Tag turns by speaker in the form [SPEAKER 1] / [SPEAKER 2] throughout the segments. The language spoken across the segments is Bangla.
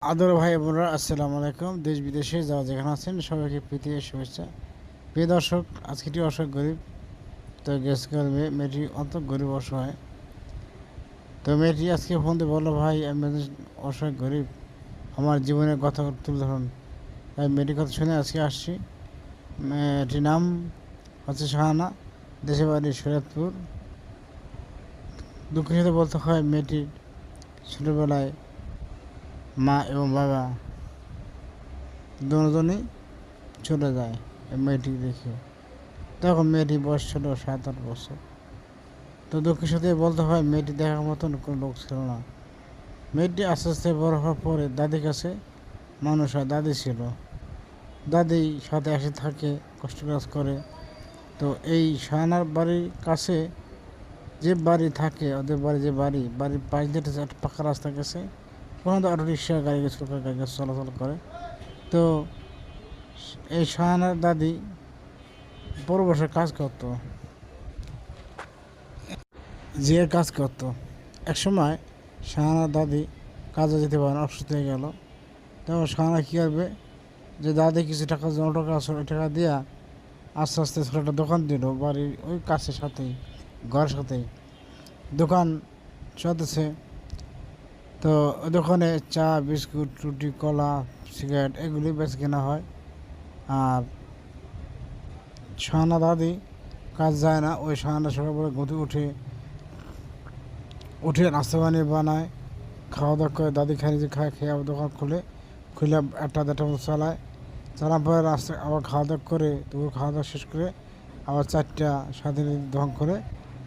[SPEAKER 1] আদর ভাই বোনরা, আসসালামু আলাইকুম। দেশ বিদেশে যারা যেখানে আছেন সবাইকে প্রীতি শুভেচ্ছা। প্রিয় দর্শক, আজকেটি অসহায় গরিব, তো গেস করবে মেয়েটি অত গরিব অসহায়। তো মেয়েটি আজকে ফোন দিয়ে বললো, ভাই আমি অসহায় গরিব, আমার জীবনের কথা তুলে ধরুন। তাই মেয়েটির কথা শুনে আজকে আসছি। মেয়েটির নাম হচ্ছে শাহানা, দেশের বাড়ি শরীয়তপুর। দুঃখের সাথে বলতে হয়, মেয়েটির ছোটোবেলায় মা এবং বাবা দুজনেই চলে যায় এই মেয়েটি দেখে। তখন মেয়েটি বয়স ছিল 7-8 বছর। তো দুঃখের সাথে বলতে হয়, মেয়েটি দেখার মতন কোনো লোক ছিল না। মেয়েটি আস্তে আস্তে বড় হওয়ার পরে দাদির কাছে মানুষ হয়। দাদি ছিল, দাদি সাথে এসে থাকে, কষ্ট কাজ করে। তো এই শাহানার বাড়ির কাছে যে বাড়ি থাকে, ওদের বাড়ি যে বাড়ির পাশ দিয়ে একটা পাকা রাস্তা গেছে, ওখানে তো অটো রিক্সা গাড়ি গেছে, গাড়ি গাছ চলাচল করে। তো এই শাহানার দাদি বড় বসে কাজ করতো, যে কাজ করতো। একসময় শাহানার দাদি কাজে যেতে পারে না, অসুস্থ হয়ে গেল। তখন শাহানা কী করবে, যে দাদি কিছু টাকা জমা টাকা আছে, ওই টাকা দিয়া আস্তে আস্তে ছোটো একটা দোকান দিল বাড়ির ওই কাছের সাথেই, ঘরের সাথেই দোকান চলতেছে। তো ওই দোকানে চা, বিস্কুট, রুটি, কলা, সিগারেট এগুলি বেশ কেনা হয়। আর শাহানা দাদি কাজ যায় না, ওই শাহানা সকালবেলা ঘুঁটে উঠে নাস্তা বানায়, খাওয়া দাওয়া করে, দাদি খাই যে খায়, খেয়ে আবার দোকান খুলে 1টা-1.5টা মতো চালার পরে রাস্তা আবার খাওয়া দাওয়া করে, দুপুর খাওয়া দাওয়া শেষ করে আবার 4টা-5টা দোকান করে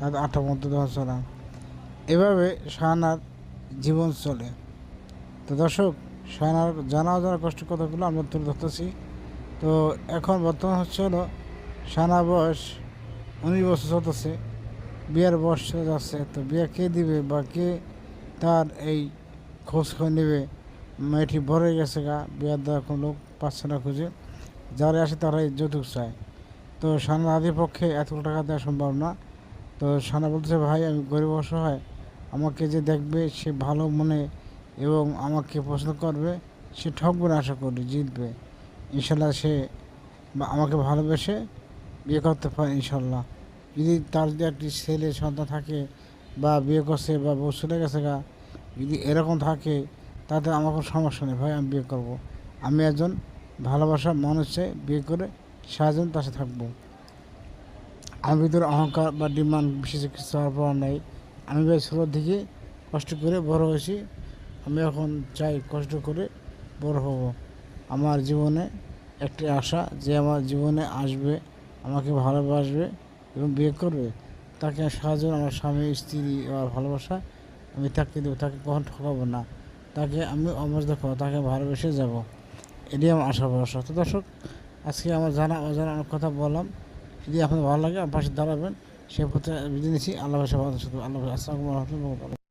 [SPEAKER 1] রাত 8টার মধ্যে দোকান চালায়। এভাবে শাহানার জীবন চলে। তো দর্শক, শাহানার জানা অজানা কষ্টের কথাগুলো আমরা তুলে ধরতেছি। তো এখন বর্তমান হচ্ছে হলো, শাহানার বয়স 19 বছর চলতেছে, বিয়ের বয়স চলে যাচ্ছে। তো বিয়ে কে দিবে বা কে তার এই খোঁজ নেবে? মেয়েটি বড় হয়ে গেছে গা, বিয়ের দেওয়ার কোনো লোক পাচ্ছে না খুঁজে, যারা আসে তারাই যৌতুক চায়। তো শাহানার আদির পক্ষে এতগুলো টাকা দেওয়া সম্ভব না। তো শাহানা বলতেছে, ভাই আমি গরিব অসহায়, আমাকে যে দেখবে সে ভালো মনে এবং আমাকে পছন্দ করবে, সে ঠকবে না, আশা করি জিতবে ইনশাল্লাহ। সে আমাকে ভালোবেসে বিয়ে করতে পারে ইনশাল্লাহ। যদি তার যদি একটি ছেলে সন্তান থাকে, বা বিয়ে করছে বা বউ চলে গেছে গা, যদি এরকম থাকে, তাতে আমার কোনো সমস্যা নেই, ভাই আমি বিয়ে করব। আমি একজন ভালোবাসার মানুষ চাই, বিয়ে করে সারাজীবন তার সাথে থাকবো। আমার ভিতরে অহংকার বা ডিমান্ড বিশেষ কিছু হওয়ার পর নেই। আমি ভাই ছোটোর দিকে কষ্ট করে বড় হয়েছি, আমি এখন চাই কষ্ট করে বড় হব। আমার জীবনে একটি আশা, যে আমার জীবনে আসবে, আমাকে ভালোবাসবে এবং বিয়ে করবে, তাকে সাহায্য, আমার স্বামী স্ত্রী আর ভালোবাসা আমি তাকে দেবো, তাকে কখন ঠকাবো না, তাকে আমি অমর্যাদা করবো, তাকে ভালোবেসে যাব। এটাই আমার আশা ভরসা। তো দর্শক, আজকে আমার জানা অজানা অনেক কথা বললাম। যদি আপনাদের ভালো লাগে আমার পাশে দাঁড়াবেন, সে পথে বিদায় নিচ্ছি। আল্লাহ হাফেজ। আল্লাহ হাফেজ। আসসালামু আলাইকুম।